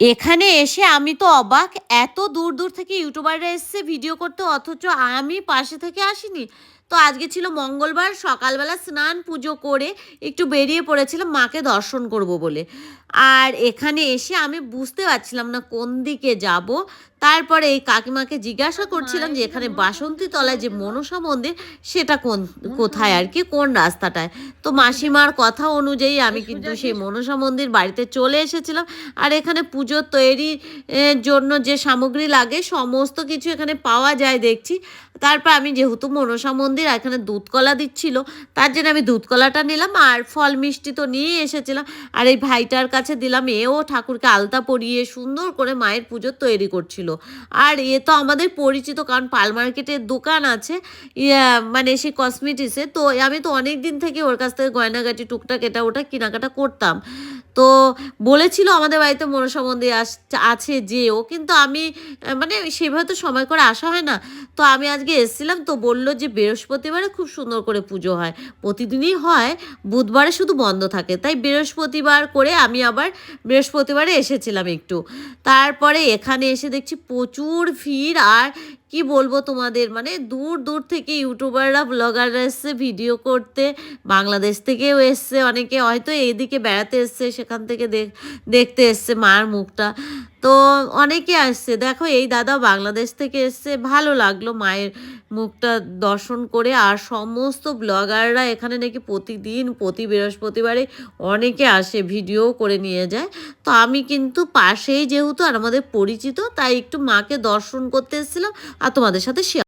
এখানে এসে আমি তো অবাক, এত দূর দূর থেকে ইউটিউবাররা এসছে ভিডিও করতে, অথচ আমি পাশে থেকে আসিনি। তো আজকে ছিল মঙ্গলবার, সকালবেলা স্নান পুজো করে একটু বেরিয়ে পড়েছিলাম মাকে দর্শন করব বলে। আর এখানে এসে আমি বুঝতে পারছিলাম না কোন দিকে যাব। তারপরে এই কাকিমাকে জিজ্ঞাসা করছিলাম যে এখানে বাসন্তী তলায় যে মনসা মন্দির সেটা কোথায় আর কি, কোন রাস্তাটায়। তো মাসিমার কথা অনুযায়ী আমি কিন্তু সেই মনসা মন্দির বাড়িতে চলে এসেছিলাম। আর এখানে পুজোর তৈরি জন্য যে সামগ্রী লাগে সমস্ত কিছু এখানে পাওয়া যায় দেখছি। তারপর আমি যেহেতু মনসা মন্দির এখানে দুধ কলা দিচ্ছিল, তার জন্য আমি দুধ কলাটা নিলাম আর ফল মিষ্টি তো নিয়ে এসেছিলাম। আর এই ভাইটার কাছে দিলাম, এও ঠাকুরকে আলতা পরিয়ে সুন্দর করে মায়ের পুজোর তৈরি করছিল। আর এ তো আমাদের পরিচিত, কারণ পাল মার্কেটের দোকান আছে মানে সেই কসমেটিক্সে। তো আমি তো অনেক দিন থেকে ওর কাছ থেকে গয়নাগাটি টুকটাক এটা ওটা কেনাকাটা করতাম। তো বলেছিল আমাদের বাড়িতে মনসা মন্দির আছে যেও, কিন্তু আমি মানে সেভাবে তো সময় করে আসা হয় না। তো আমি আজকে এসেছিলাম, তো বলল যে বৃহস্পতিবারে খুব সুন্দর করে পুজো হয়, প্রতিদিনই হয়, বুধবারে শুধু বন্ধ থাকে। তাই বৃহস্পতিবার করে আমি আবার বৃহস্পতিবারে এসেছিলাম একটু। তারপরে এখানে এসে দেখছি প্রচুর ভিড়। আর কি বলবো তোমাদের, মানে দূর দূর থেকে ইউটিউবাররা ব্লগাররা এসছে ভিডিও করতে, বাংলাদেশ থেকেও এসছে, অনেকে হয়তো এইদিকে বেড়াতে এসছে, সেখান থেকে দেখতে এসছে মার মুখটা। তো অনেকে আসছে, দেখো এই দাদা বাংলাদেশ থেকে এসছে, ভালো লাগলো মায়ের মুখটা দর্শন করে। আর সমস্ত ব্লগাররা এখানে নাকি প্রতিদিন প্রতি বৃহস্পতিবারে অনেকে আসে, ভিডিও করে নিয়ে যায়। তো আমি কিন্তু পাশেই যেহেতু আর আমাদের পরিচিত, তাই একটু মাকে দর্শন করতে এসেছিলাম আর তোমাদের সাথে শেয়ার